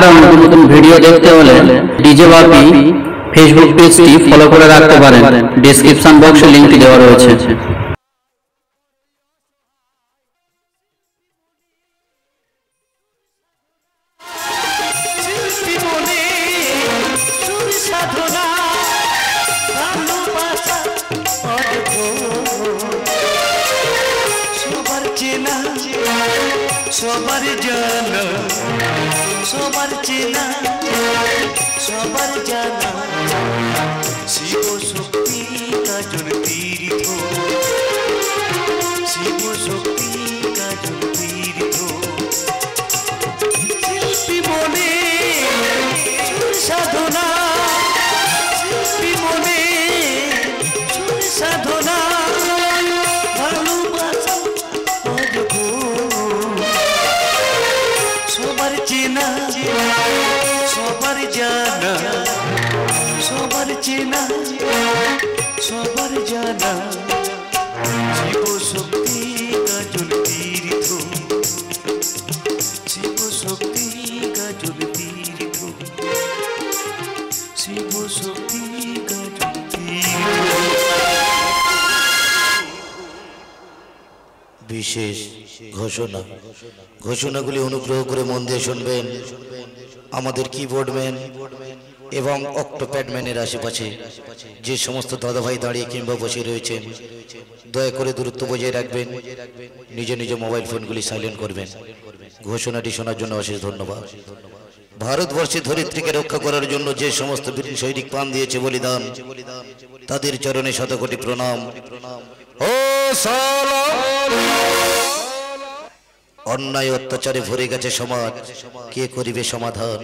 আরো নতুন নতুন ভিডিও দেখতে হলে ডিজে বাপি ফেসবুক পেজটি ফলো করে রাখতে পারেন। ডেসক্রিপশন বক্সে লিংকটি দেওয়া রয়েছে। সবার জানা সবার চেনা সবার জানা শিব শক্তি কাজল তীর্থ শিব শক্তি কাজল তীর্থ শিল্পী মনে সাধনা শিল্পী মনে সাধনা সবার চেনা সবার জানা সবার চেনা সবার জানা শিব শক্তি কাজল তীর্থ শিব শক্তি কাজল তীর্থ শিব শক্তি কাজল তীর্থ। বিশেষ ঘোষণা ঘোষণাগুলি অনুগ্রহ করে মন দিয়ে শুনবেন। আমাদের কিবোর্ডম্যান এবং অক্টোপ্যাডম্যানের আশেপাশে যে সমস্ত দাদাভাই দাঁড়িয়ে কিংবা বসে রয়েছেন দয়া করে দূরত্ব বজায় রাখবেন। নিজ নিজ মোবাইল ফোনগুলি সাইলেন্ট করবেন। ঘোষণাটি শোনার জন্য অশেষ ধন্যবাদ। ভারতবর্ষের ধরিত্রীকে রক্ষা করার জন্য যে সমস্ত বীর সৈনিক প্রাণ দিয়েছে বলিদান, তাদের চরণে শতকোটি প্রণাম। ও অন্যায় অত্যাচারে ভরে গেছে সমাজ, কে করিবে সমাধান?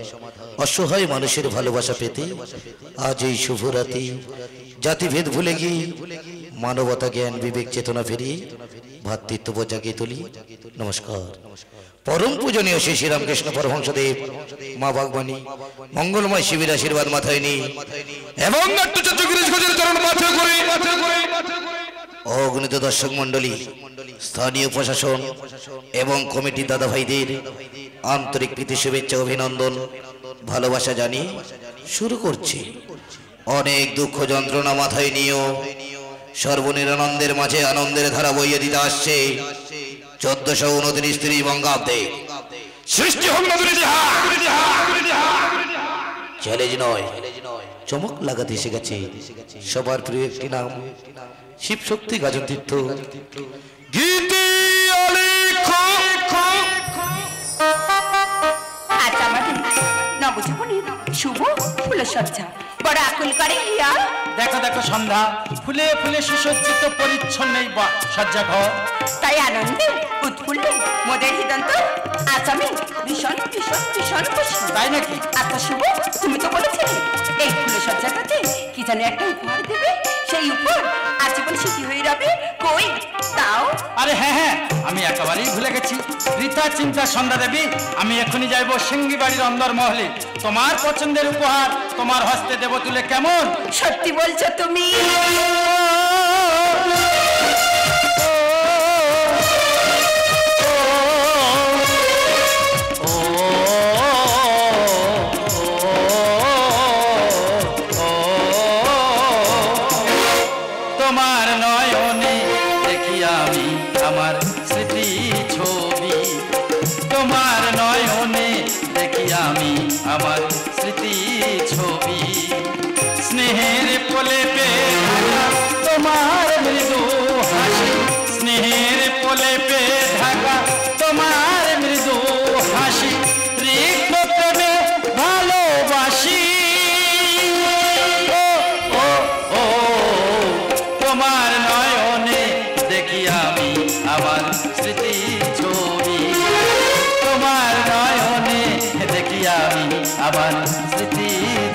অসহায় মানুষের ভালোবাসা পেতে আজ এই শুভ রাতে জাতিভেদ ভুলে গিয়ে মানবতা জ্ঞান বিবেক চেতনা ফিরিয়ে ভ্রাতৃত্ব জাগিয়ে তুলি। নমস্কার। পরম পূজনীয় শ্রী শ্রীরামকৃষ্ণ পরমহংসদেব মা ভগবানী মঙ্গলময় শিবির আশীর্বাদ মাথায় নিয়ে এবং অগণিত দর্শক মন্ডলী, স্থানীয় প্রশাসন এবং কমিটি দাদা ভাইদের আন্তরিক প্রীতি শুভেচ্ছা অভিনন্দন ভালোবাসা জানিয়ে শুরু করছি। অনেক দুঃখ যন্ত্রণা মাথায় নিয়েও সর্বনিরানন্দের মাঝে আনন্দের ধারা বইয়ে দিতে আসছে 1429 বঙ্গাব্দে সৃষ্টি চ্যালেঞ্জ নয় চমক লাগাতে এসে গেছে সবার প্রিয় একটি নাম, শিব শক্তি গাজন তীর্থ। শুভ ফুলসজ্জা বড় আকুল করে হিয়া। দেখো দেখো সন্ধ্যা ফুলে ফুলে সুসজ্জিত পরিচ্ছন্ন সজ্জা ঘর। তাই আনন্দে উৎফুল্লে মোদের হৃদন্ত আজ আমি ভীষণ ভীষণ ভীষণ খুশি। তাই নাকি? আচ্ছা শুভ, তুমি তো বলেছিলে এই ফুলসজ্জাটাতে কি জানি একটা উপহার দেবে, সেই উপহার আজীবন স্মৃতি হয়ে যাবে। কই তাও? আরে হ্যাঁ হ্যাঁ, আমি একেবারেই ভুলে গেছি। রীতা চিন্তা সন্ধ্যা দেবী, আমি এখনই যাইব সিঙ্গি বাড়ির অন্দর মহলে। তোমার পছন্দের উপহার তোমার হস্তে দেব তুলে। কেমন? সত্যি বলছো তুমি? তোমার নয়নে দেখি আমি আমার স্মৃতি ছবি, তোমার নয়নে দেখি আমি আমার স্মৃতি ছবি। স্নেহের প্রলেপে ঢাকা তোমার মৃদু হাসি, স্নেহের প্রলেপে ঢাকা তোমার মৃদু হাসি। রিক্ত প্রেমে ভালোবাসি তোমার নয়নে দেখি আমি আমার স্মৃতি ছবি, তোমার নয়নে দেখি আমি আমার স্মৃতি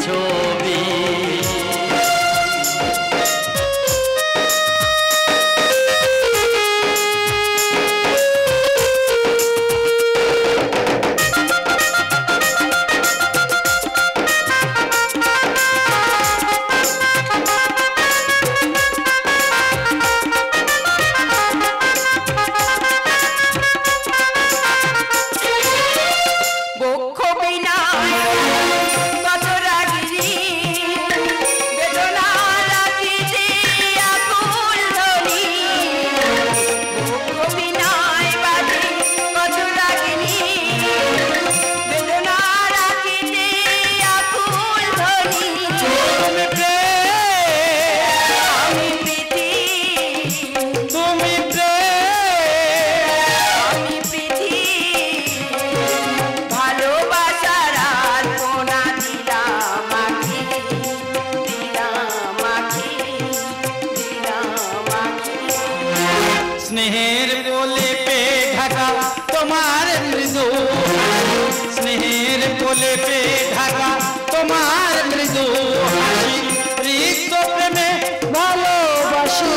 ছবি। বক্ষ বিনা স্নেহের কোলে পে ঢাকা তোমার মৃদু স্নেহের কোলে পে ঢাকা তোমার মৃদু হাসি রিক্ত প্রেমে ভালোবাসি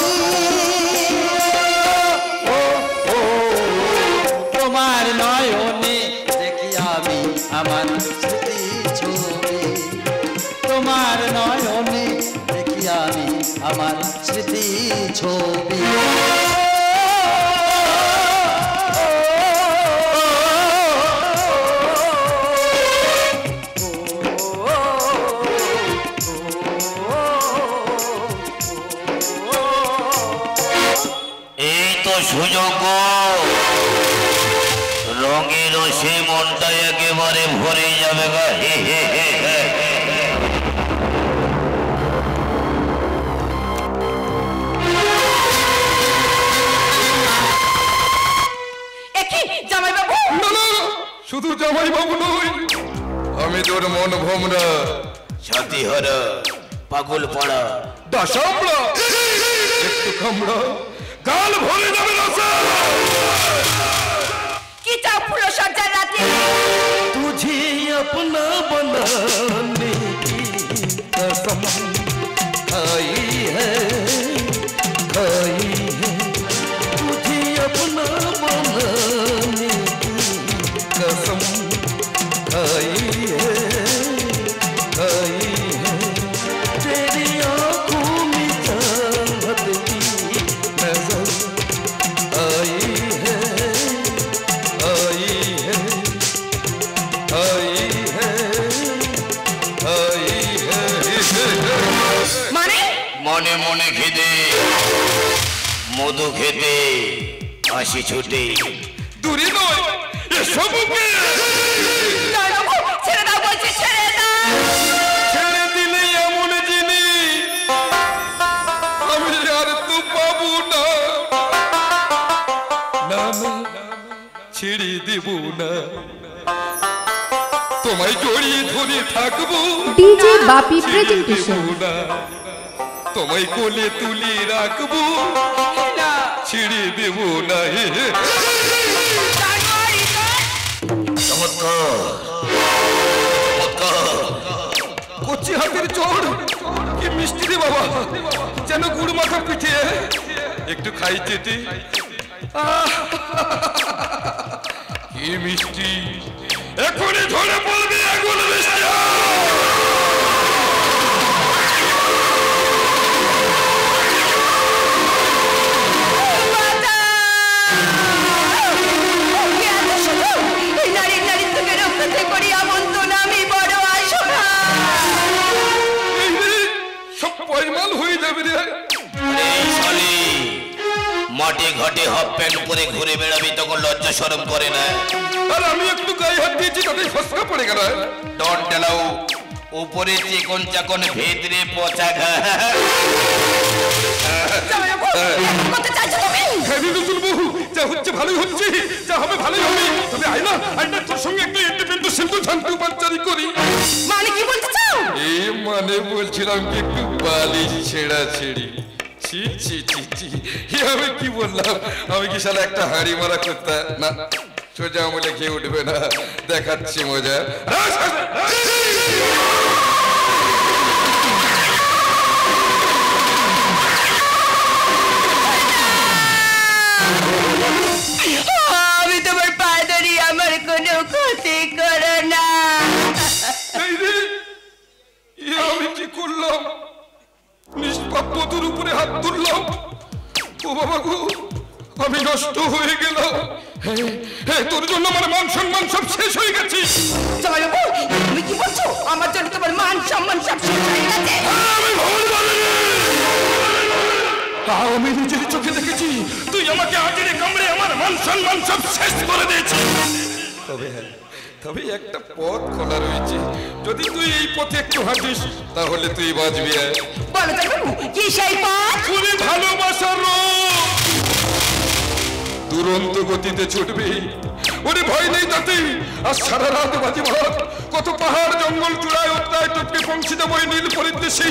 তোমার নয়নে দেখি আমি আমার স্মৃতি ছবি তোমার নয়নে দেখি আমি আমার স্মৃতি ছবি এই তো সুযোগ রঙের সে মনটা একেবারে ভরে যাবে গা হে হে হে হে। জামাইবাবু না না শুধু জামাই বাবু নই, আমি তোর মন ভোমরা ছাতি হারা পাগল পড়া দাসামরা একটু খামড়া গাল ভরে যাবে রসা। কি চাও ফুলো সজ্জার রাতে तुझे अपना बनाने की कसम खाई है तुझे अपना बनाने की कसम खाई है तेरी आंखों में चाहत की नजर आई है মানে মনে মনে খেতে মধু খেতে হাসি ছুটে দূরে নয় এসবকে জামাইবাবু ছেড়ে দাও বলছি ছেড়ে দাও ছেড়ে দিলে এমন জিনিস আমি আর তো পাবো না না না ছেড়ে দেব না তোমায় জড়িয়ে ধরে থাকবো ডিজে বাপি ছেড়ে দেব প্রেজেন্টেশন না তোমায় কোলে তুলে রাখবো ছেড়ে দেব না চমৎকার কচি হাতের চোর কি মিষ্টি রে বাবা, যেন গুড় মাখা পিঠে একটু খাই চেটে কি মিষ্টি, এখনই ধরে পড়বে আগুন মিষ্টি। সব পয়মাল হয়ে যাবে রে। এই শালি মাটি ঘাটে হাফ প্যান্ট পরে ঘুরে বেড়াবি তখন লজ্জা শরম করে না? আর আমি একটু গায়ে হাত দিয়েছি তাদের ফসকা পড়ে গেল। ডন টেলাও উপরে চিকন চাকন ভেতরে পচা ঘা। যা হচ্ছে ভালোই হচ্ছে, যা হবে ভালোই হবে। তবে আইনা আইনা তোর সঙ্গে একটু ইন্ডিপেন্ডেন্ট সিন্ধু শান্তি উপাচারি করি। মানে কি বলতে চাও? এই মানে বলছিলাম কি একটু বালিশ ছেড়া ছেড়ি। ছি ছি ছি ছি, আমি কি বললাম? আমি কি শালা একটা হাঁড়ি মারা করতাম না? সোজা আমলে খেয়ে উঠবে না, দেখাচ্ছি মজা। আমি তোমার পায়ে ধরি, আমার কোনো ক্ষতি করো না। আমি কি করলাম? নিষ্পাপ বধূর উপরে হাত তুললাম। ও বাবা গো, আমি নষ্ট হয়ে গেলাম। তোর জন্য আমার মান সম্মান সব শেষ হয়ে গেছে। জামাইবাবু তুমি কি বলছো? আমার জন্য তোমার মান সম্মান সব শেষ হয়ে গেছে? আমি ভুল বলিনি। আমি নিজের চোখে দেখেছি তুই আমাকে আজরে কামড়ে আমার মান সম্মান সব শেষ করে দিয়েছিস। তবে একটা পথ খোলা রয়েছে, যদি তুই এই পথে একটু হাঁটিস তাহলে তুই বাঁচবি। বলো জামাইবাবু কি সেই পথ? তুই ভালোবাসার দুরন্ত গতিতে ছুটবি, ওরে ভয় নেই তাতে। আর সারা রাত বাজে ভাত, কত পাহাড় জঙ্গল চূড়ায় উত্তায় টপকে পৌঁছিতে বই নীল পরিদেশে।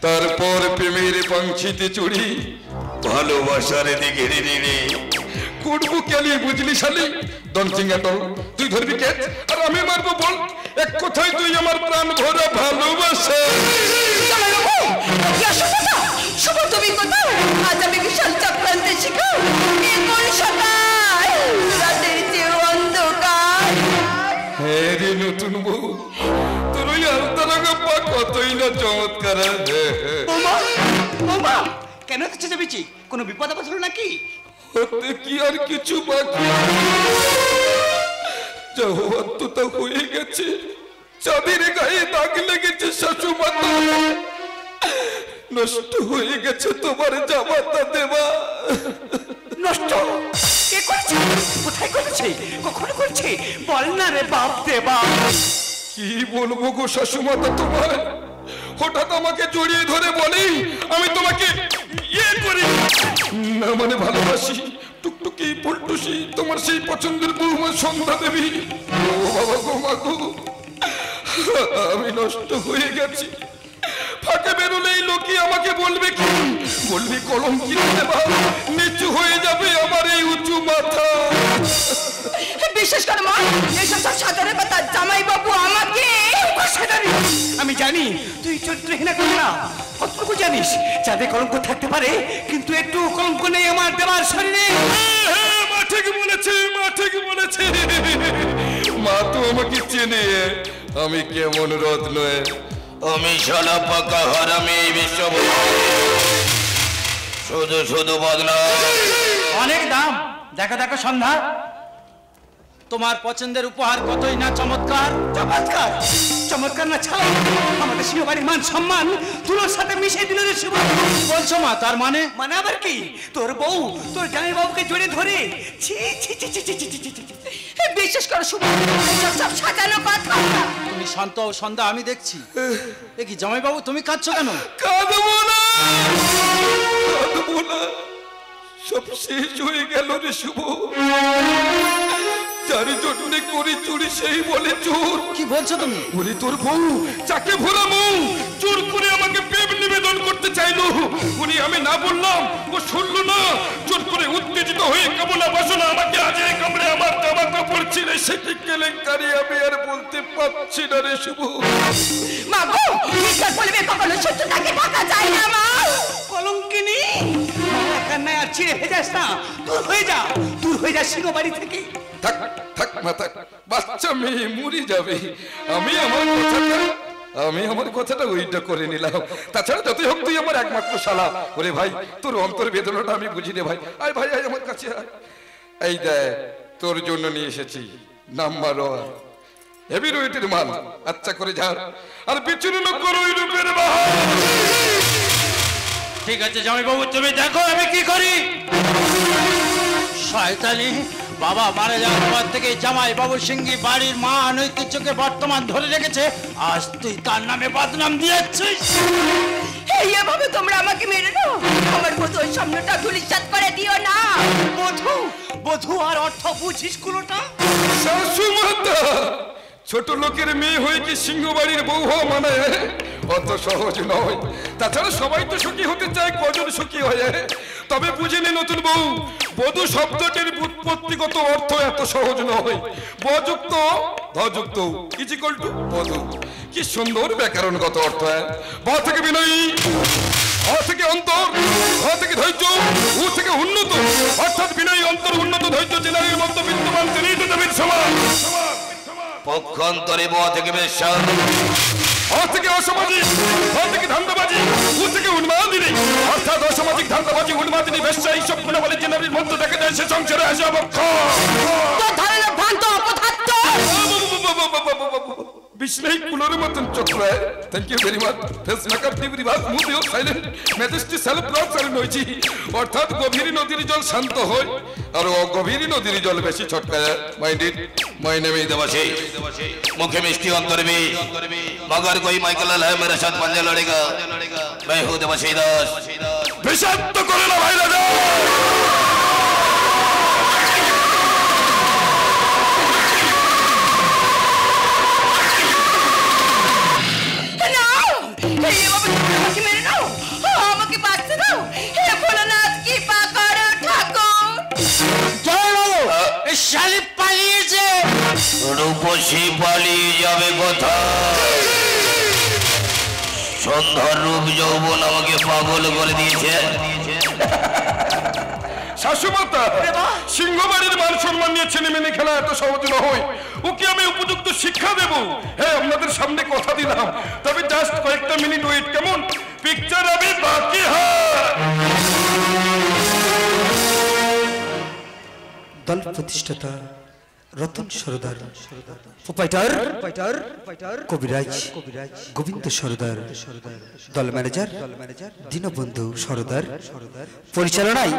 তারপর প্রেমের পাংছিতে চড়ি ভালোবাসার দিকে রে করবো কেলি বুঝলি শালি দনসিংহাটল তুই ধরবি কে আর আমি মারবো বল এক কথায় তুই আমার প্রাণ ভরা ভালোবাসা শুভ তুমি কোথাও আজ আমি বিশাল চক্রান্তে শিখাও এ কোন সকাল রাতের যে অন্ধকার হ্যাঁ রে নতুন বউ তোর ওই আলতা রাঙা পা কতই না চমৎকার ওমা ওমা কেন কিছু যাবিছি কোনো বিপদ আপদ হলো নাকি হতে কি আর কিছু বাকি যা হওয়ার তো তা হয়ে গেছে চাঁদের গায়ে দাগ লেগেছে শাশুমাতা নষ্ট হয়ে গেছে তোমার জামাতা দেবা নষ্ট কে করছে কোথায় করেছে কখন করছে বল না রে বাপ দেবা কি বলবো গো শাশুমাতা তোমার হঠাৎ আমাকে জড়িয়ে ধরে বলি আমি তোমাকে ইয়ে করি না মানে ভালোবাসি টুকটুকি ফুলটুসি তোমার সেই পছন্দের বৌমা সন্ধ্যা দেবী ও বাবা গো মা গো আমি নষ্ট হয়ে গেছি ফাঁকে বেরোলেই লোকে আমাকে বলবে কি বলবি কলঙ্কিত দেবা নিচু হয়ে যাবে আমার এই উঁচু মাথা বিশেষ করে মা এসব সব সাধারণ কথা জামাই বাবু আমাকে আমি জানি তুই চরিত্রহীনা করি না কতটুকু জানিস যাদের কলঙ্ক থাকতে পারে কিন্তু একটু কলঙ্ক নেই আমার দেবার শরীরে মা ঠিক বলেছে মা ঠিক বলেছে মা তো আমাকে চেনে আমি কেমন রত্ন আমি শালা পাকা হারামি বিশ্ব শুধু শুধু বদনাম অনেক দাম দেখো দেখো সন্ধ্যা তোমার পছন্দের উপহার কতই না চমৎকার চমৎকার চমৎকার না ছাড়া আমাদের শিববাড়ির মান সম্মান তুলোর সাথে মিশিয়ে দিল রে শিব বলছো মা তার মানে মানে আবার কি তোর বউ তোর জামাই বাবুকে জড়িয়ে ধরে ছি ছি ছি ছি ছি ছি ছি ছি ছি। বিশেষ করে শুভ এসব সব সাজানো কথা তুমি শান্ত ও সন্ধ্যা আমি দেখছি এ কি জামাইবাবু তুমি কাঁদছো কেন কাঁদবো না কাঁদবো না সব শেষ হয়ে গেল রে শুভ যার জন্য করি চুরি সেই বলে চোর কি বলছো তুমি ওরে তোর বউ চাকে ভোলামু চোর করে আমাকে প্রেম নিবেদন করতে চাইলো উনি আমি না বললাম ও শুনলো না চোর করে উত্তেজিত হয়ে কামনা বাসনা আমাকে আজে কামড়ে আমার জামা কাপড় ছিঁড়ে সে কি কেলেঙ্কারি আমি আর বলতে পারছি না রে শুভ মা গো বিশ্বাস বলবে কখনো সত্যটাকে ঢাকা যায় না মা কলঙ্কিনী কান্নায় আর ছিঁড়ে ভেজাস না দূর হয়ে যা সিংহবাড়ি থেকে থাক থাক মা থাক বাচ্চা মেয়ে মরে যাবে আমি আমার কথাটা ওইটা করে নিলাম তাছাড়া যতই হোক তুই আমার একমাত্র শালা ওরে ভাই তোর অন্তর বেদনাটা আমি বুঝি রে ভাই আয় ভাই আয় আমার কাছে আয়। এই দেখ তোর জন্য নিয়ে এসেছি নাম্বার হেভি ওয়েটের মাল আচ্ছা করে ঝাড় আর বিচরণ করো ওই রূপের বাহার ঠিক আছে জামাইবাবু তুমি দেখো আমি কি করি শয়তানি বাবা মারা যাওয়ার পর থেকে জামাই বাবু সিংহী বাড়ির মা ঐতিহ্যকে বর্তমান ধরে রেখেছে আজ তুই তার নামে বদনাম দিয়েছিস এইভাবে তোমরা আমাকে মেরে দাও আমার বধুর সামনেটা ধুলিসাৎ করে দিও না বধূ বধূ আর অর্থ বুঝিস কোনটা শাশুমাতা ছোট লোকের মেয়ে হয়ে কি সিংহবাড়ির বউ হওয়া মানে অত সহজ নয় তাছাড়া সবাই তো সুখী হতে চায় কজন সুখী হয়ে তবে বুঝিনি নতুন বউ বধূ শব্দটির উৎপত্তিগত অর্থ এত সহজ নয় বযুক্ত ধযুক্ত ইজিকল টু বধূ কি সুন্দর ব্যাকরণগত অর্থ ব থেকে বিনয়ী অ থেকে অন্তর ধ থেকে ধৈর্য উ থেকে উন্নত অর্থাৎ বিনয়ী অন্তর উন্নত ধৈর্য জেনারের মধ্যে বিদ্যমান তিনি তো দেবীর সমান পক্ষান্তরে ব থেকে বেশ্যা অ থেকে অসামাজিক ধ থেকে ধান্দাবাজি উ থেকে উন্মাদিনী অর্থাৎ অসামাজিক ধান্দাবাজি উন্মাদিনী বেশ্যা এইসব গুণাবলী জেনারের মধ্যে দেখা যায় সে সংসারে আসে অবক্ষয় তোর ধারণা ভ্রান্ত অপদার্থ বিষ্ণাই কুলোর মতন চক্র thank you very much face makeup degree ভাগ move you silent majesty self প্রসারণ হয়েছি অর্থাৎ গভীর নদীর জল শান্ত হয় আর অগভীর নদীর জল বেশি ছটকায় মাইন্ডেড মাই নেম ইজ দেবাশী मुखे मिष्टी अंतर में मगर कोई माइकल है मेरे साथ पंजे लड़ेगा मैं हूँ देवाशी दास विषाक्त करो ना भाई राजा আমাকে মেরে দাও আমাকে বাঁচতে দাও হে ভোলানাথ কি কথা। সন্ধ্যার রূপ যৌবন আমাকে পাগল করে দিয়েছে। শাশুমাতা, সিংহবাড়ির মান সম্মান নিয়ে ছেলে মেনে খেলা এত সহজ নয়। ওকে আমি উপযুক্ত শিক্ষা দেব। হ্যাঁ, আপনাদের সামনে কথা দিলাম, তবে জাস্ট কয়েকটা মিনিট ওয়েট। কেমন? পিকচার আমি বাকি। দল প্রতিষ্ঠাতা রতন সরদার, প্রোপাইটার কবিরাজ গোবিন্দ সরদার, দল ম্যানেজার দীনবন্ধু সরদার, পরিচালনায়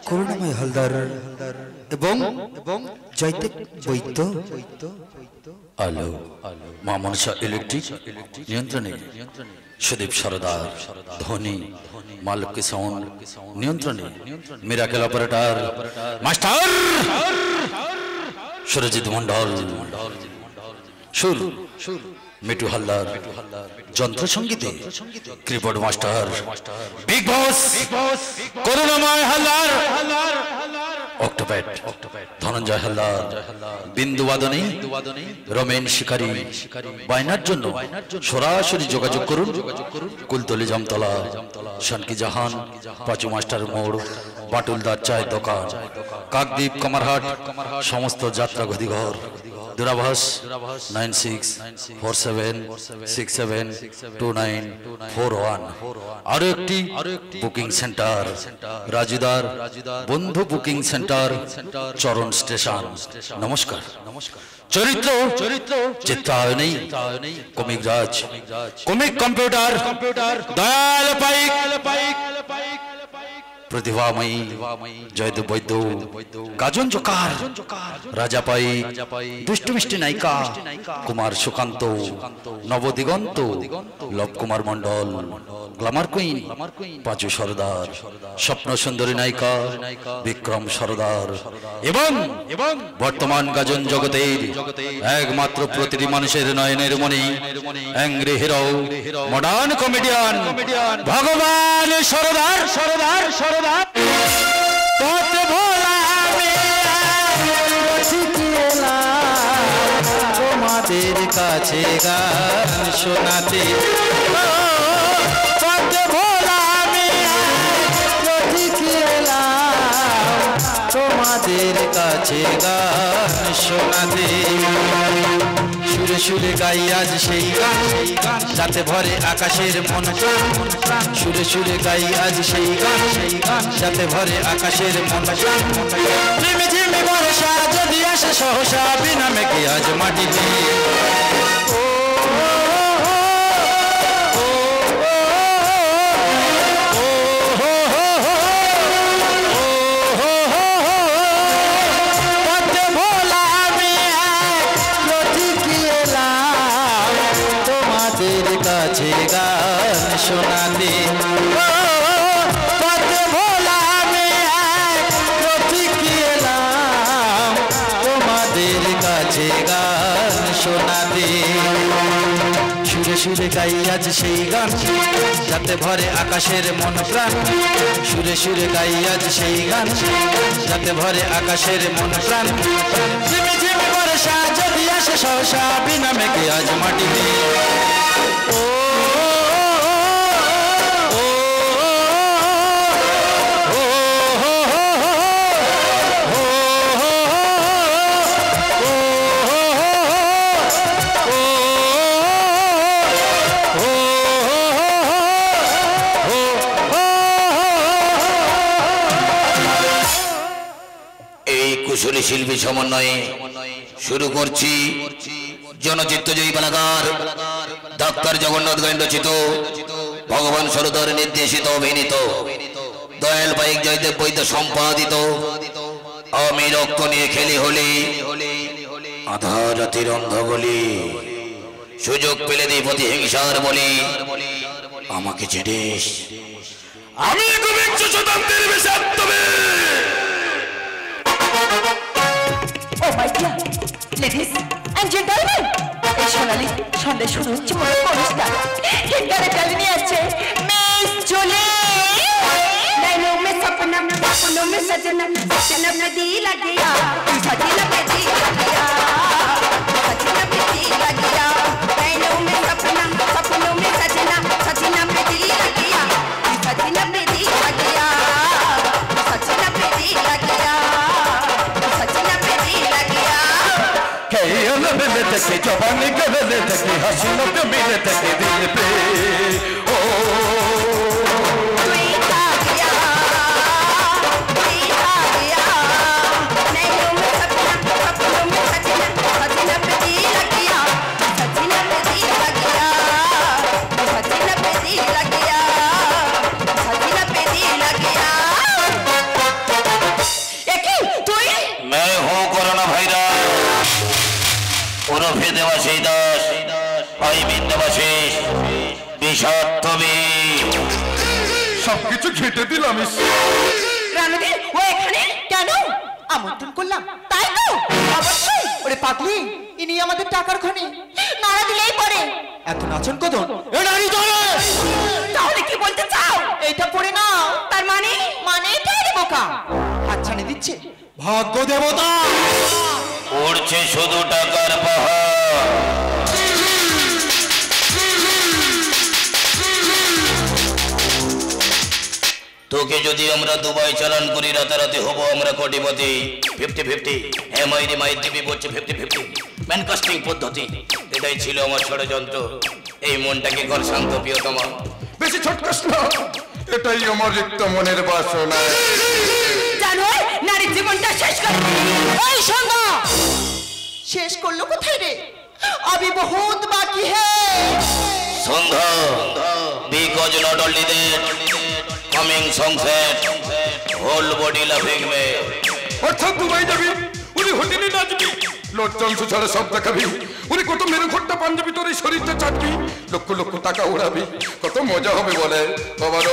করুণাময় হালদার এবং জয়দেব বৈদ্য। আলো মা মনসা ইলেকট্রিক নিয়ন্ত্রণে সুদীপ সরদার, ধনী মালকি সাউন্ড নিয়ন্ত্রণে miracle operator master Surajit Mondal, সুর মিটু হালদার, যন্ত্র সঙ্গীতে কিবোর্ড মাস্টার বিগ বস করুণাময় হালদার, অক্টোপ্যাড ধনঞ্জয় হালদার, বিন্দু বাদনে রমেন শিকারী। বায়নার জন্য সরাসরি যোগাযোগ করুন কুলতলি জামতলা, শানকি জাহান, পাঁচু মাস্টার মোড়, বাটুলদার চায়ের দোকান, কাকদ্বীপ কামারহাট। সমস্ত যাত্রা গদিঘর। দূরাভাষ 9647672941। আরো একটি বুকিং সেন্টার রাজুদার বন্ধু বুকিং সেন্টার, চরণ স্টেশন। নমস্কার। চরিত্র চিত্রায়নী কমিক রাজ, কমিক কম্পিউটার দয়াল পাইক, প্রতিভাময়ী জয়দেব বৈদ্য, গাজন জোকার রাজা পাই, দুষ্টু মিষ্টি নায়িকা কুমার সুকান্ত, নবদিগন্ত লব কুমার মন্ডল, গ্লামার কুইন পাঁচু সরদার, স্বপ্ন সুন্দরী নায়িকা বিক্রম সরদার এবং বর্তমান গাজন জগতের একমাত্র প্রতিটি মানুষের নয়নের মণি, অ্যাংরি হিরো, মডার্ন কমেডিয়ান ভগবান সরদার। তোমাদের কাছে গান শোনাতে তোমাদের কাছে গান শোনাতে, সুরে সুরে গাই আজ সেই গান যাতে ভরে আকাশের মন প্রাণ, সুরে সুরে গাই আজ সেই গান যাতে ভরে আকাশের মন প্রাণ। ঝিমি ঝিমি বর্ষা যদি আসে সহসা বিনা মেঘে আজ মাটিতে, কাছে গান শোনাতে তোমাদের কাছে গান শোনাতে, সুরে সুরে গাই আজ সেই গান যাতে ভরে আকাশের মন প্রাণ, সুরে সুরে গাই আজ সেই গান যাতে ভরে আকাশের মন প্রাণ। ঝিমি ঝিমি বর্ষা যদি আসে সহসা বিনা মেঘে আজ মাটিতে, কুশলী শিল্পী সমন্বয়ে শুরু করছি জনচিত্ত জয়ী বালাগার ডাক্তার জগন্নাথ গাইন রচিত, ভগবান সরদার নির্দেশিত, অভিনীত, দয়াল পাইক জয়দেব বৈদ্য সম্পাদিত আমি রক্ত নিয়ে খেলি হলি, আধা রাতের অন্ধ গলি, সুযোগ পেলে দিই প্রতিহিংসার বলি, আমাকে চিনিস আমি একবিংশ শতাব্দীর বিষাক্তবে। Oh my dear ladies and gentleman, এই সোনালি সন্ধ্যে শুরু হচ্ছে মনে অনুষ্ঠান। এখানে গাড়ি নিয়ে আছে মিস জুলি। नैनों में सपना, सपनों में सजना, सजना में दिल लग गया, दिल में दिल लग गया, सजना में दिल दिल लग गया नैनों में सपना सपनों में सजना सजना पे दिल लग गया सजना पे दिल लग गया सजना पे दिल लग गया सजना पे दिल लग गया मिले तके जवानी गले तके हसीनों पे मिले तके दिल पे ओ সবকিছু ঘেটে দিলাম রানুদি ও এখানে কেন আমন্ত্রণ করলাম তাই তো অবশ্যই ওরে পাগলি ইনি আমাদের টাকার খনি নাড়া দিলেই পড়ে এত নাচন কদন এ নারী দলে তাহলে কি বলতে চাও এইটা পড়ে নাও তার মানে মানে এটাই রে বোকা হাতছানি দিচ্ছে ভাগ্য দেবতা উড়ছে শুধু টাকার পাহাড় তোকে যদি আমরা দুবাই চালান করি রাতারাতি হব আমরা কোটিপতি 50-50 এমআইডি মাই দিবি বলছে 50-50 ম্যানকাস্টিং পদ্ধতি এটাই ছিল আমার ষড়যন্ত্র এই মনটাকে ঘর শান্ত প্রিয়তমা বেশি ছটকাস না এটাই আমার রিক্ত মনের বাসনা জানো নারী জীবনটা শেষ করে ওই সন্ধ্যা শেষ করলো কোথায় রে अभी बहुत बाकी है সন্ধ্যা because not only that coming sunset whole body loving me অর্থাৎ দুবাই যাবি উনি হোটেলে নাচবি লজ্জাংশ ছাড়া সব দেখাবি উনি কত মেরু ঘট্টা পাঞ্জাবি তোর এই শরীরটা চাটবি লক্ষ লক্ষ টাকা উড়াবি কত মজা হবে বলে বাবার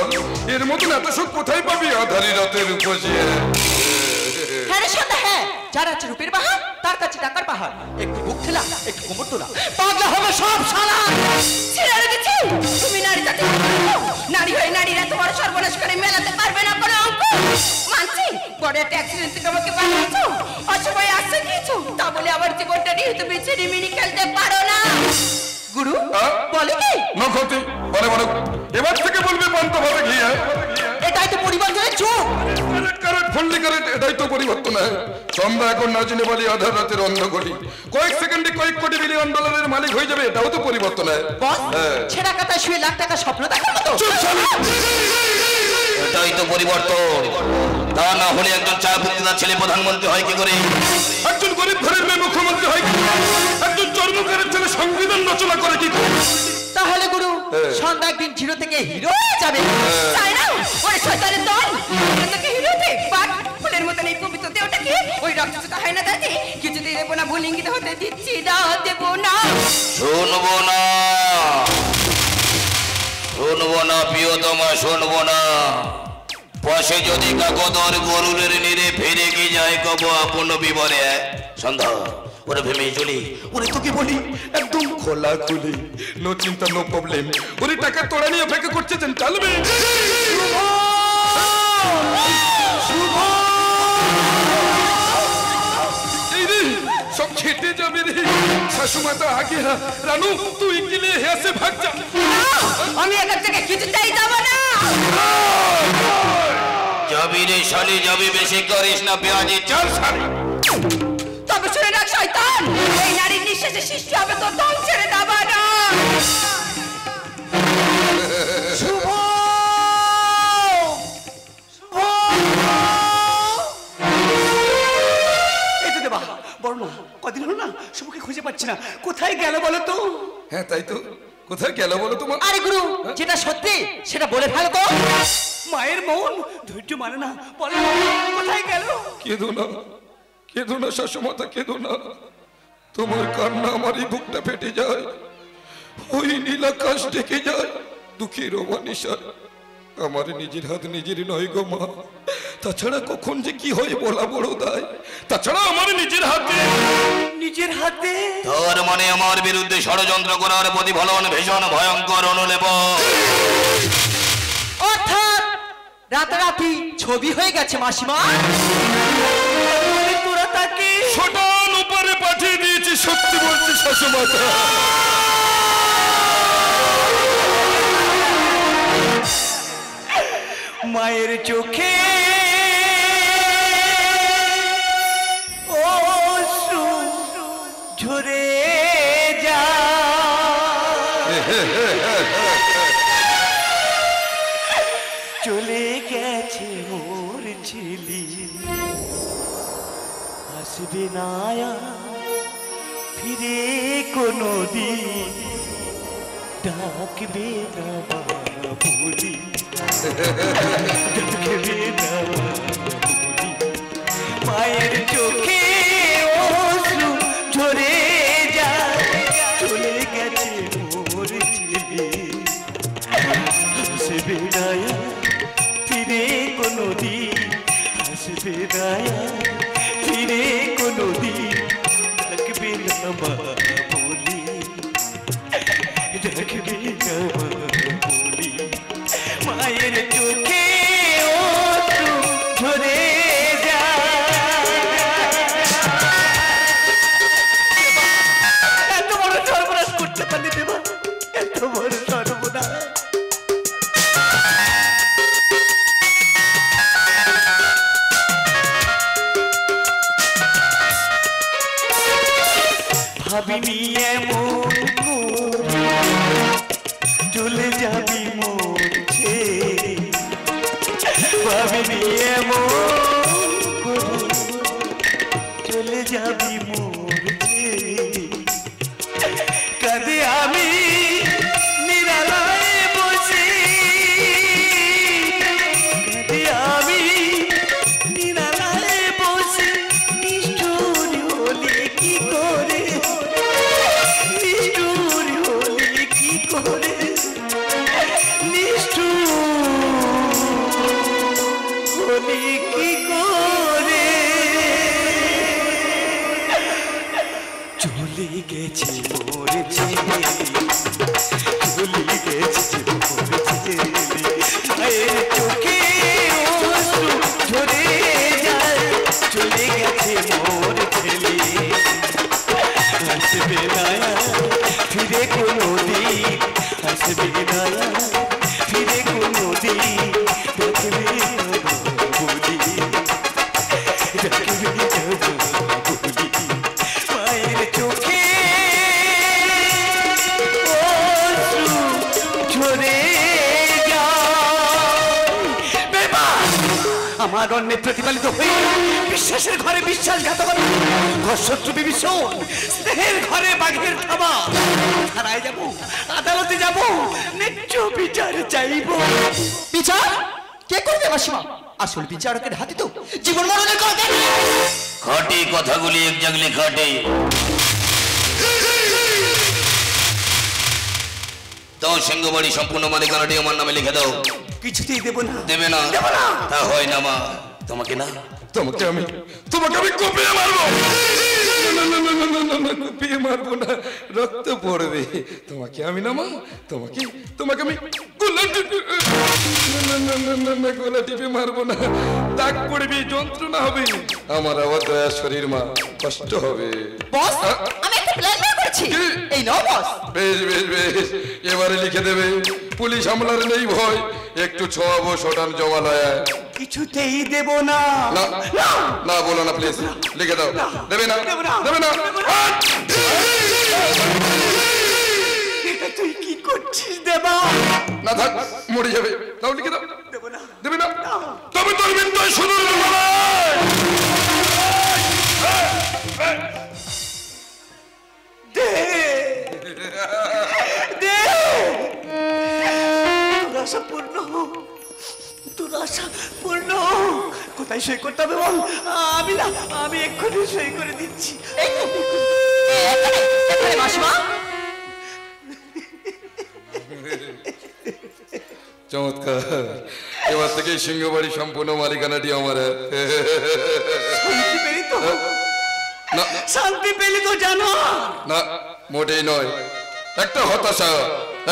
এর মতন এত সুখ কোথায় পাবি আধারি রাতের উপসিয়ে হ্যাঁ রে সন্ধ্যা হ্যাঁ যার আছে রূপের বাহার তার কাছে টাকার পাহাড় একটু বুক ঠেলা একটু কোমর তোলা পাগলা হবে সব শালা ছেড়ে রেখেছি তুমি নারী জাতি নারী হয়ে নারীরা তোমার সর্বনাশ করে মেলাতে পারবে না কোনো অঙ্ক মানছি বড় একটা অ্যাক্সিডেন্ট থেকে আমাকে বাঁচিয়েছো অসময়ে আসতে দিয়েছো তা বলে আমার জীবনটা নিয়ে তুমি ছিনিমিনি খেলতে পারো না গুরু বলে কি না ক্ষতি বলে বলে এবার থেকে বলবে পান্তা ভাবে ঘি এটাই তো পরিবর্তনের যুগ এটাই তো পরিবর্তন সন্ধ্যা এখন নাচনে বলি আধার রাতের অন্ধকারি কয়েক সেকেন্ডে কয়েক কোটি বিলিয়ন ডলারের মালিক হয়ে যাবে এটাও তো পরিবর্তন ছেঁড়া কাটা শুয়ে লাখ টাকা স্বপ্ন দেখার মতো এটাই তো পরিবর্তন তা না হলে একজন চা বিক্রেতার ছেলে প্রধানমন্ত্রী হয় কি করে একজন গরিব ঘরের মেয়ে মুখ্যমন্ত্রী হয় কি একজন চর্মকারের ছেলে সংবিধান রচনা করে কি তাহলে গুরু সন্ধ্যা একদিন জিরো থেকে হিরো হয়ে যাবে তাই না ওরে শয়তানের দল জিরো থেকে হিরোতে বাট ফুলের মতন এই পবিত্র দেহটাকে ওই রক্তচোষা হয় না দাদি কিছুতেই দেবো না ভুল ইঙ্গিত হতে দিচ্ছি না দেবো না শুনবো না শুনবো না প্রিয়তমা শুনবো না পাশে যদি কাকদর গরুরের নিরে ফিরে কি যায় কব আপন বিবরে সন্ধ্যা ওরে ভেবে চলি ওরে তোকে বলি একদম খোলা খুলি নো চিন্তা নো প্রবলেম ওরে টাকা তোড়া নিয়ে অপেক্ষা করছেন চলবে এই রে সব খেতে যাবে রে শাশুমা তো আগে রানু তুই গেলে হেসে ভাগ যা আমি এখান থেকে কিছুতেই যাব না যাবি রে শালি যাবি বেশি করিস না পেঁয়াজি চল শালি তবে শুনে রাখ শয়তান এই নারীর নিঃশ্বাসে সৃষ্টি হবে তোর দম ছেড়ে দেবা না শুভ এই তো দেবা বড় না কদিন হলো না শুভকে খুঁজে পাচ্ছি না কোথায় গেল বলো তো হ্যাঁ তাই তো কোথায় গেল বলো তোমার আরে গুরু যেটা সত্যি সেটা বলে ফেলো তো মায়ের মন ধৈর্য মানে না বলো কোথায় গেল কেঁদো না শাশুমাতা কেঁদো না তোমার কান্না আমারই বুকটা ফেটে যায় ওই নীলাকাশ ডেকে যায় দুঃখের অমানিসা আমার নিজের হাত নিজের নয় গো মা তাছাড়া কখন যে কি হয় বলা বড় দায় তাছাড়া আমার নিজের হাতে তোর মানে আমার বিরুদ্ধে ষড়যন্ত্র করার প্রতিফলন ভীষণ ভয়ঙ্কর অনুলেপ অর্থাৎ রাতারাতি ছবি হয়ে গেছে মাসিমা ছোটান উপরে পাঠিয়ে দিয়েছি সত্যি বলছি শাশুমাতা। মায়ের চোখে ঝরে যা চলে গেছে মোর ছেলে, আসবে না ফিরে কোনো দিন, ডাকবে না বলি, ডাকবে না বলি। মায়ের চোখে অশ্রু ঝরে যায়, চলে গেছে মোর ছেলে, আসবে না ফিরে কোনো দিন, আসবে না ফিরে কোনো দিন, ডাকবে না মা বলি, ডাকবে না বলি। মায়ের চোখে অশ্রু ঝরে এত বড় সর্বনাশ করতে পারি দেবা, এত বড় সর্বনাশ। ভাবিনি এমন চলে যাবি মোর ছেড়ে, ভাবিনি এমন চলে যাবি মোর ছেড়ে, কাঁদে আমি নিরালায় বসে, কাঁদে আমি নিরালায় বসে, নিষ্ঠুর হলি কি করে, নিষ্ঠুর হলি কি করে, নিষ্ঠুর হলি কি করে, চলে গেছে মোর ছেলে, চলে গেছে মোর ছেলে। মায়ের চোখে অশ্রু ঝরে যায়, চলে গেছে মোর ছেলে, আসবে না ফিরে কোনো দিন, আসবে না ফিরে কোনো দিন, ডাকবে না বলি, ডাকবে না বলি। মায়ের চোখে অশ্রু ঝরে যায়, আমার অন্যে প্রতিপালিত হয়ে বিশ্বাসের ঘরে বিশ্বাসঘাতকতা, ঘর শত্রু বিভীষণ, স্নেহের ঘরে বাঘের থাবা। থানায় যাব, আদালতে যাব, ন্যায্য বিচার চাইব। বিচার কে করবে মাসিমা? আসল বিচারকের হাতে তো জীবন মরণের কথা। খাটে কথাগুলি এক জাগলে খাটে। দাও সিংহবাড়ি সম্পূর্ণ মালিকানাটি আমার নামে লিখে দাও। কিছুতেই দেব না। দেবে না? তা হয় না মা, তোমাকে না, তোমাকে আমি কোপিয়ে মারবো। না না না না না না না, কোপিয়ে মারবো না, রক্ত পড়বে। তোমাকে আমি না মা, তোমাকে আমি গলা টিপে, না না না না না, গলা টিপে মারবো না, দাগ পড়বে, যন্ত্রণা হবে। আমার আবার দয়া শরীর মা, কষ্ট হবে। বস, আমি একটা প্ল্যান বের করেছি। এই নাও বস। বেশ বেশ বেশ, এবারে লিখে দেবে। পুলিশ আমলার নেই ভয়, একটু ছোয়াবো শটান জমালয়। কিছুতেই দেব না। না না বলো না প্লিজ, লিখে দাও। দেবে না? দেবে না? এটা তুই কি করছিস দেবা? না থাক, মরে যাবে। তাও লিখে দাও। দেব না। দেবে না? তবে তোর মৃত্যু শুরু দে দে, তোর আশা পূর্ণ হোক, তোর আশা পূর্ণ হোক। কোথায় সই করতে হবে বল? আমি না, আমি এক্ষুনি সই করে দিচ্ছি। এখানে মাসিমা। চমৎকার, এবার থেকে সিংহবাড়ি সম্পূর্ণ মালিকানাটি আমার। শান্তি পেলি তো? না শান্তি পেলি তো জানো? না, মোটেই নয়। একটা হতাশা,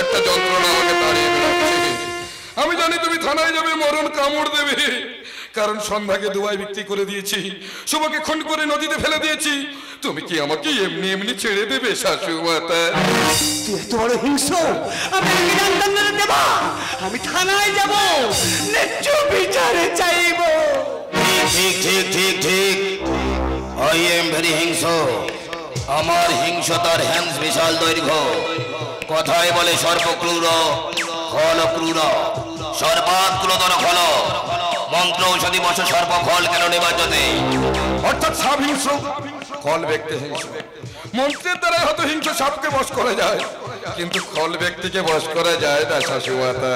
একটা যন্ত্রণা আমাকে তাড়িয়ে বেড়াচ্ছে। আমি জানি তুমি থানায় যাবে, মরণ কামড় দেবে, কারণ সন্ধ্যাকে দুবাই বিক্রি করে দিয়েছি, শুভকে খুন করে নদীতে ফেলে দিয়েছি। তুমি কি আমাকে এমনি এমনি ছেড়ে দেবে শাশুমাতা? তুই এত বড় হিংস্র, আমি আগে জানতাম না দেবা। আমি থানায় যাব, ন্যায্য বিচারে চাইব। ঠিক ঠিক ঠিক ঠিক, আই এম ভেরি হিংস্র। আমার হিংসতার হ্যান্স বিশাল দৈর্ঘ্য। কথায় বলে সর্প ক্রূর, ফল ক্রূর। সর্বাৎ ক্রোধর ফল, মন্ত্র ঔষধি বস সর্প ফল কেন নিবাচনে? অর্থাৎ সাপ হিংস্র, ফল ব্যক্তি হিংস্র। মন্ত্রের দ্বারা হয়তো হিংস্র সাপকে বশ করা যায়, কিন্তু ফল ব্যক্তিকে বশ করা যায় না শাশুমাতা।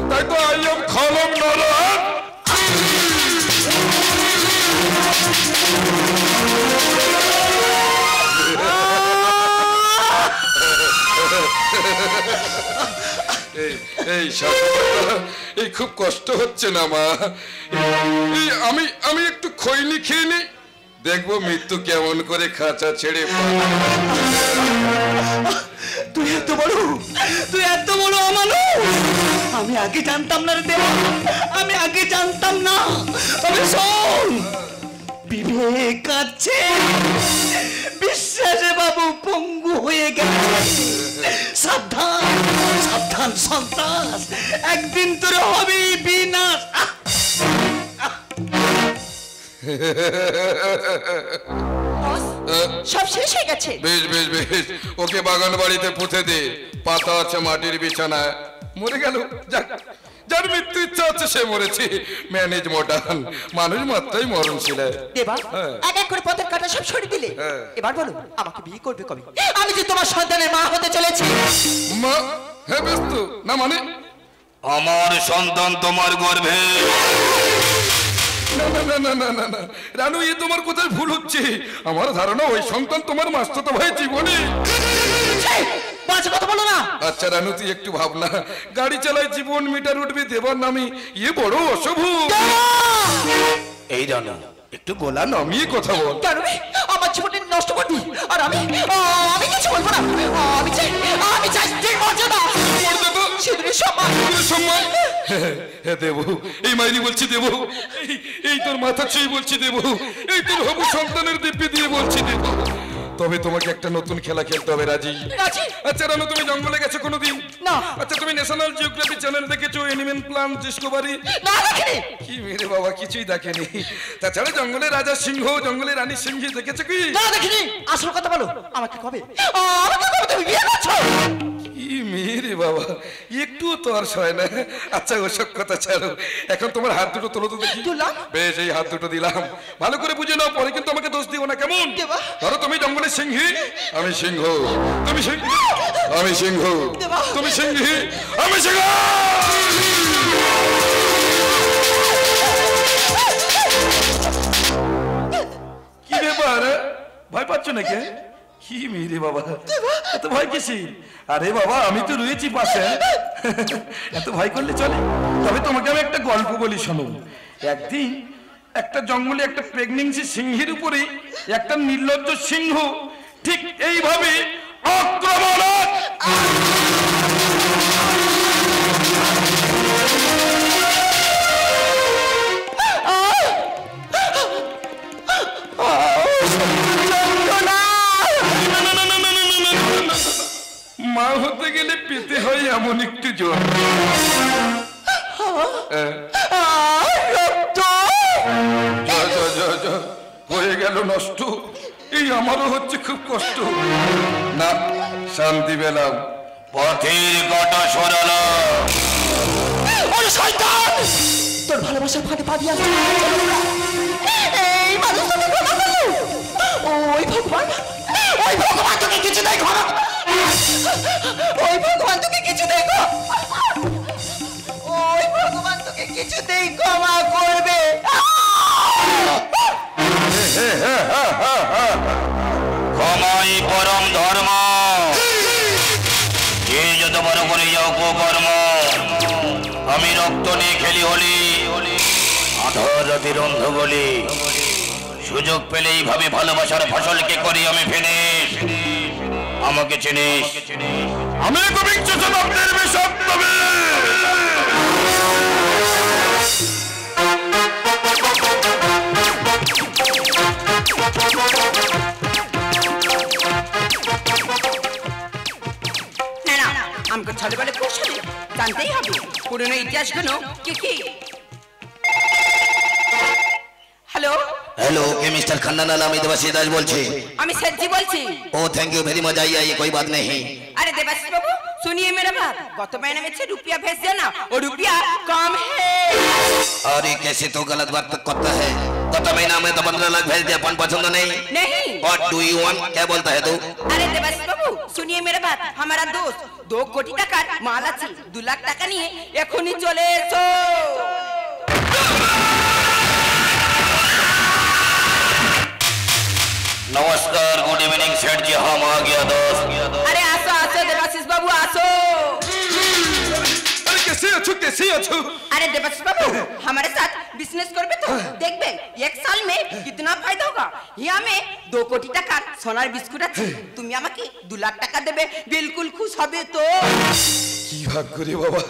তাই তো আই এম খলম নরক। এই শাশুমাতা, এই খুব কষ্ট হচ্ছে না মা? এই আমি একটু খৈনি খেয়ে নি, দেখবো মৃত্যু কেমন করে খাঁচা ছেড়ে। তুই এত বড় অমানুষ। আমি আগে জানতাম না রে দেবা, আমি আগে জানতাম না। তবে শোন, বিবেক আছে, বিশ্বাসে বাবু পঙ্গু হয়ে গেছে। সাবধান সাবধান সন্ত্রাস, একদিন তোর হবে বিনাশ। সব শেষ হয়ে গেছে। বেশ বেশ বেশ, ওকে বাগান বাড়িতে পুঁতে দে। পাতা আছে মাটির বিছানায়। মরে গেল, যাক, যার মৃত্যু ইচ্ছা হচ্ছে সে মরেছে। ম্যানেজ মডার্ন, মানুষ মাত্রাই মরণশীল। দেবা, এক এক করে পথের কাটা সব সরিয়ে দিলে। এবার বলো, আমাকে বিয়ে করবে কবে? আমি যে তোমার সন্তানের মা হতে চলেছি। মা? হ্যাঁ ব্যস্ত না মানে? আমার সন্তান তোমার গর্ভে। না না না না না না রানু, এ তোমার কোথায় ভুল হচ্ছে। আমার ধারণা ওই সন্তান তোমার মাস্তুতো ভাই জীবনে। বাজে কথা বলো না। আচ্ছা রানু, তুই একটু ভাবনা, গাড়ি চালায় জীবন মিটার উঠবে দেবার নামে, এ বড় অশুভ। এই রানু, একটু গলা নামিয়ে কথা বল। কেন রে? আমার জীবনটা নষ্ট করবি? আর আমি কিছু বলবো না। আমি চাই ঠিক মর্যাদা, সিঁদুরের সম্মান। সম্মান? হ্যাঁ দেবো, এই মাইরি বলছি দেবো। এই তোর মাথা ছুঁয়ে বলছি দেবো। এই তোর হবু সন্তানের দিব্যি দিয়ে বলছি দেবো। তবে তোমাকে একটা নতুন খেলা খেলতে হবে। রাজি? রাজি। আচ্ছা রানু, তুমি জঙ্গলে গেছো কোনোদিন? না। আচ্ছা, তুমি ন্যাশনাল জিওগ্রাফি চ্যানেল দেখেছো? Animal plant Discovery? না, দেখিনি। কি মেরে বাবা, কিছুই দেখেনি? তাছাড়া জঙ্গলে রাজা সিংহ, জঙ্গলে রানী সিংহ দেখেছো কি? না, দেখিনি। আসল কথা বলো, আমাকে কবে তুমি বিয়ে করছো? কি মেরে বাবা, একটুও তো আর সয় না। আচ্ছা ওসব কথা ছাড়ো, এখন তোমার হাত দুটো তোলো তো দেখি। বেশ, এই হাত দুটো দিলাম। ভালো করে বুঝে নাও, পরে কিন্তু আমাকে দোষ দিও না, কেমন? ধরো তুমি জঙ্গলে সিংহী, আমি সিংহ। তুমি সিংহ, আমি সিংহ। তুমি সিংহী, আমি সিংহ। কি ব্যাপার, ভয় পাচ্ছ নাকি? কি মেরে বাবা, এত ভয় কিসি? আরে বাবা, আমি তো রয়েছি পাশে। এত ভয় করলে চলে? তবে তোমাকে আমি একটা গল্প বলি, শোনো। একদিন একটা জঙ্গলে একটা প্রেগনেন্সি সিংহের উপরে একটা নির্লজ্জ সিংহ ঠিক এইভাবে আক্রমণ। মা হতে গেলে পেতে হয় এমন একটু জল। হয়ে গেল নষ্ট। এই আমারও হচ্ছে খুব কষ্ট। না, শান্তি পেলাম। পথের কাটা সরালো। তোর ভালোবাসার ফাঁকে পা দিয়ে এই মানুষটাকে ক্ষমা করলো। ওই ভগবান, ওই ভগবান তোকে কিছু দেয় ক্ষমা। ওই ভগবান তোকে কিছু দেয় ক্ষমা। ওই ভগবান তোকে কিছু দেয় ক্ষমা করবে। ক্ষমাই পরম ধর্ম। যে যত বড় করে যাও কুকর্ম, আমি রক্ত নিয়ে খেলি হলি, আধার রাতের অন্ধ বলি। সুযোগ পেলে এইভাবে ভালোবাসার ফসলকে করি আমি ফিনিশ। আমাকে চিনিস? আমি একবিংশ শতাব্দীর বিষাক্ত বীর। আমাকে ছোটবেলায় কৌশলে জানতেই হবে পুরনো ইতিহাসগুলো কি কি। हेलो हेलो के मिस्टर खन्ना नाला मैं देवाशीष दास बोल छी। আমি সেটজি বলছি। ओ थैंक यू वेरी मच, आइए कोई बात नहीं। अरे देवाशीष बाबू सुनिए मेरा बात, गत महीने में 6 रुपया भेज देना और रुपया कम है। अरे कैसे तो गलत बात करता है, गत महीना में तो 15 लाख भेज दिया, अपन पसंद नहीं। नहीं व्हाट डू यू वांट, क्या बोलता है तू? अरे देवाशीष बाबू सुनिए मेरा बात, हमारा दोस्त 2 कोटी টাকার মাল আছে, 2 লাখ টাকা নিয়ে এখনি চলে এসো। नमस्कार, गुड इवनिंग सेठ जी, हम आ गया दोस्त। अरे आसो आसो देवाशीष बाबू आसो। अरे कैसे अच्छो कैसे अच्छो? अरे देवाशीष बाबू हमारे साथ बिजनेस करबे तो देखबे 1 साल में कितना फायदा होगा। यहाँ में 2 कोटी টাকার সোনার বিস্কুট আছে, তুমি আমাকে 2 লাখ টাকা দেবে, বিলকুল খুশ হবে তো। কি ভাগ্য রে বাবা,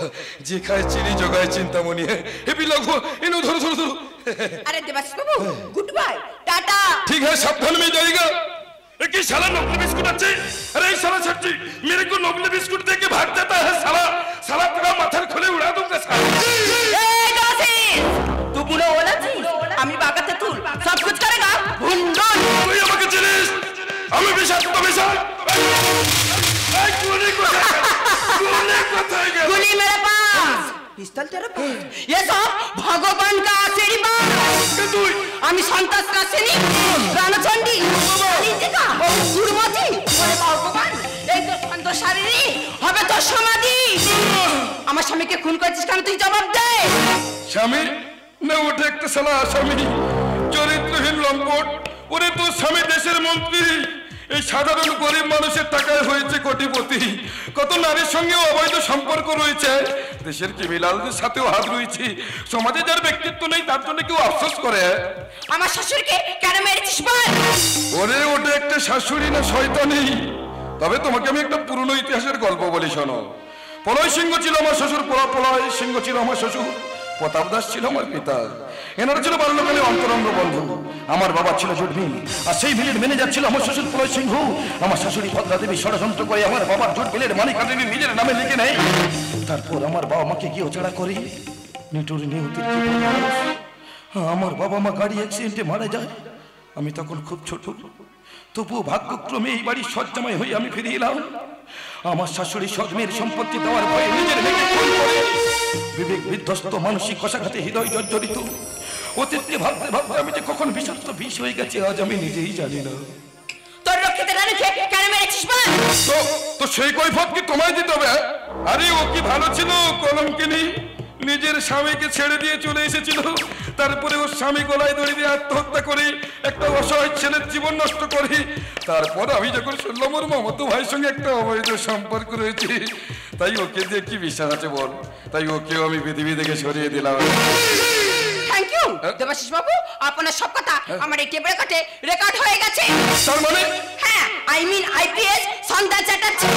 যে খায় চিনি জগায় চিন্তামণি। हे भी लगो इनो धरो धरो धरो। अरे देवाशीष बाबू गुड बाय टाटा। ठीक है सावधान में जाएगा। एक ही साला नकली बिस्कुट अच्छे। अरे साला सेठ जी मेरे को नकली बिस्कुट दे के भाग देता है साला, साला तेरा माथा खोले उड़ा दूंगा साला। এই দেবাশিস तू বুড়ো বলেছিস আমি বাগাতে তুল সব कुछ करेगा ভুন্ডন। তুই আমাকে চিনিস? আমি বিশাল তো বিশাল। এই গুলি কোথায় গেল? गुली मेरे पास, पिस्तल तेरे पास, ये सब भगवान का आशीर्वाद। তুই আমি সন্তাস কাছেনি রানচন্ডী নীতিকা গুরুমতি ওরে ভগবান এই তো সন্তোষ শারীরি হবে তো সমাধি। আমার স্বামীকে খুন করেছিস কেন তুই জবাব দে। স্বামী না ওটা একটা শালা আসামি, চরিত্রহীন লম্পট। ওরে তোর স্বামী দেশের মন্ত্রী, এই সাধারণ গরিব মানুষের টাকায় হয়েছে কোটিপতি। কত নারীর সঙ্গে অবৈধ সম্পর্ক রয়েছে, দেশের ক্রিমিনালদের সাথেও হাত রয়েছে। সমাজে যার ব্যক্তিত্ব নেই তার জন্য কেউ আফসোস করে। আমার শ্বশুরকে কেন মেরেছিস বল। ওরে ওটা একটা শাশুড়ি না শয়তানি। তবে তোমাকে আমি একটা পুরনো ইতিহাসের গল্প বলি শোনো। প্রলয় সিংহ ছিল আমার শ্বশুর, প্রলয় সিংহ ছিল আমার শ্বশুর, প্রতাপ দাস ছিল আমার পিতা। এনারা ছিল বাল্যকালে অন্তরঙ্গ বন্ধু। আমার বাবা ছিল জুট মিল, আর সেই মিলের ম্যানেজার ছিল আমার শ্বশুর প্রলয় সিংহ। আমার শাশুড়ি ভদ্রা দেবী ষড়যন্ত্র করে আমার বাবার জুট মিলের মালিকানা নিজের নামে লিখে নেয়। তারপর আমার বাবা মাকে গিয়ে ছাড়া করে নিটুর নিহতের আমার বাবা মা গাড়ি অ্যাক্সিডেন্টে মারা যায়। আমি তখন খুব ছোট, তবুও ভাগ্যক্রমে এই বাড়ির সজ্জামাই হয়ে আমি ফিরে এলাম। আমার শাশুড়ি সৎমেয়ের সম্পত্তি দেওয়ার ভয়ে নিজের মেয়েকে খুন করে বিবেক বিধ্বস্ত, মানসিক কষাঘাতে হৃদয় জর্জরিত। অতীতকে ভাবতে ভাবতে আমি যে কখন বিষাক্ত বিষ হয়ে গেছে আজ আমি নিজেই জানি না। তোর রক্ষিত রানীকে কেন মেরেছিস বল। তো সেই কৈফিয়ত কি তোমায় দিতে হবে? আরে ও কি ভালো ছিল কলঙ্কিনী, নিজের স্বামীকে ছেড়ে দিয়ে চলে এসেছিল। তারপরে ওর স্বামী গলায় দড়ি দিয়ে আত্মহত্যা করে একটা অসহায় ছেলের জীবন নষ্ট করে। তারপর আমি যখন শুনলাম ওর মামাতো ভাইয়ের সঙ্গে একটা অবৈধ সম্পর্ক রয়েছে, তাই ওকে দিয়ে কি বিশ্বাস আছে বল, তাই ওকেও আমি পৃথিবী থেকে সরিয়ে দিলাম। থ্যাংক ইউ দেবাশিস বাবু, আপনার সব কথা আমার এই টেবিলের কাছে রেকর্ড হয়ে গেছে। তার মানে হ্যাঁ আই মিন আইপিএস সন্ধ্যা চ্যাটার্জি।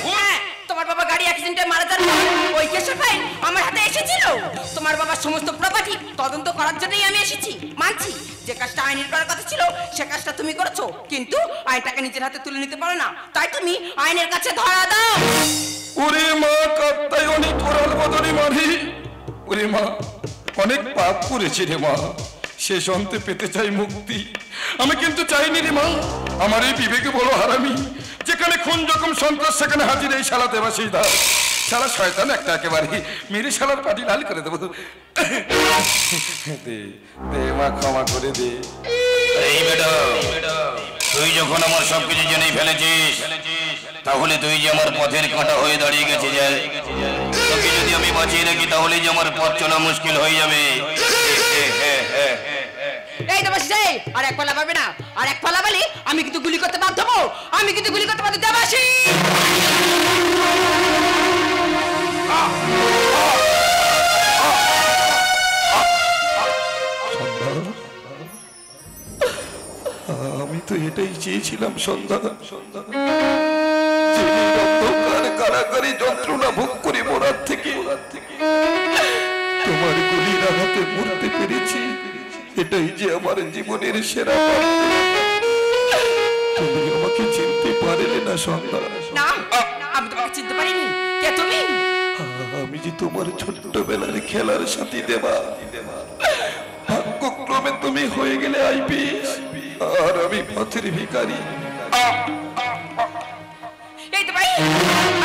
হ্যাঁ তোমার বাবা গাড়ি অ্যাক্সিডেন্টে মারা যান, ওই কেসের ফাইল আমার হাতে এসেছিল। তোমার বাবার সমস্ত প্রপার্টি তদন্ত করার জন্যই আমি এসেছি। মানছি যে কাজটা আইনের করার কথা ছিল সে কাজটা তুমি করেছো, কিন্তু আইনটাকে নিজের হাতে তুলে নিতে পারো না, তাই তুমি আইনের কাছে ধরা দাও। ওরে মা কাত্তায় অনেক করার বদলে মারি। ওরে মা অনেক পাপ করেছি রে মা, শেষ অন্তে পেতে চাই মুক্তি। আমি কিন্তু চাইনি রে মা আমার এই বিবেকে বড় হারামি। যেখানে খুন জখম সন্ত্রাস সেখানে হাজির এই শালা দেবাশিস দাস। শালা শয়তান একটা একেবারে, মেরে শালার পাটি লাল করে দেবো। দে দে মা ক্ষমা করে দে। এই বেটা, তুই যখন আমার সবকিছু জেনেই ফেলেছিস তাহলে তুই যে আমার পথের কাঁটা হয়ে দাঁড়িয়ে গেছে, তোকে যদি আমি বাঁচিয়ে রাখি তাহলে যে আমার পথ চলা মুশকিল হয়ে যাবে। এই দেবাশিস আর এক পালা পাবে না, আর এক পালা বলি আমি কিন্তু গুলি করতে বাধ্য হবো, আমি কিন্তু গুলি করতে বাধ্য। দেবাশিস আমি তো এটাই চেয়েছিলাম সন্ধ্যা, কারাগারে যন্ত্রণা ভোগ করে মরার থেকে তোমার গুলির আঘাতে মরতে পেরেছি। এটাই যে আমার জীবনের সেরা। তুমি আমাকে চিনতে পারলে না সন্ধ্যা। না আমি তোমাকে চিনতে পারিনি, তুমি যে তোমার ছোট্টবেলার খেলার সাথী দেবা, ভাগ্যক্রমে তুমি হয়ে গেলে আইপিএস আর আমি পথের ভিখারি। এই তো ভাই,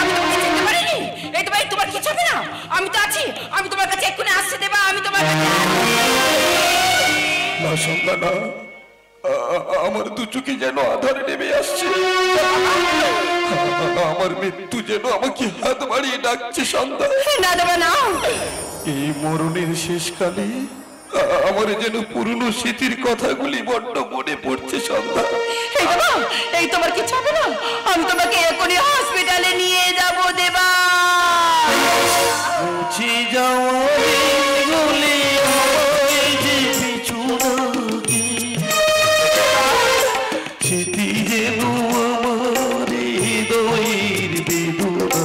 আমি তোমাকে চিনতে পারিনি। এই তো ভাই, তোমার কিছু হবে না, আমি তো আছি, আমি তোমার কাছে এক্ষুনি আসতে দেবা, আমি তোমার কাছে না সন্ধ্যা না, আমার দু চোখে যেন আধার নেমে আসছে, আমার মৃত্যু যেন আমাকে হাত বাড়িয়ে ডাকছে সন্ধ্যা। না দেবা না, এই মরণের শেষকালে আমার যেন পুরনো স্মৃতির কথাগুলি বড্ড মনে পড়ছে সন্ধ্যা। এই দেবা, এই তোমার কিছু হবে না, আমি তোমাকে এক্ষুনি হসপিটালে নিয়ে যাব দেবা। মুছে যাওয়া দিনগুলি ওই যে পিছু ডাকি, স্মৃতি যেন আমার হৃদয়ের বেদনা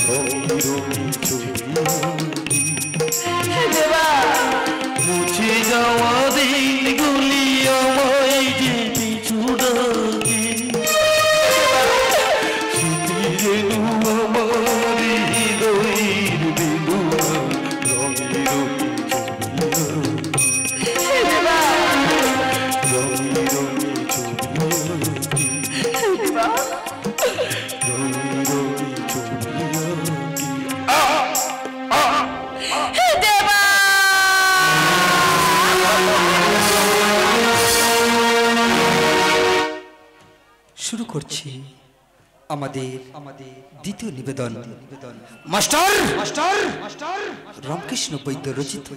রঙি রঙি ছবি আঁকি। দেবা, মুছে যাওয়া দিনগুলি আমায় যে পিছু ডাকি, স্মৃতি যেন আমার হৃদয়ের বেদনা রঙি রঙি ছবি আঁকি। দেবা, রঙি রঙি ছবি আঁকি, দেবা, রঙি রঙি ছবি আঁকি। দেবা। শুরু করছি আমাদের দ্বিতীয় নিবেদন। মাস্টার রামকৃষ্ণ বৈদ্য রচিত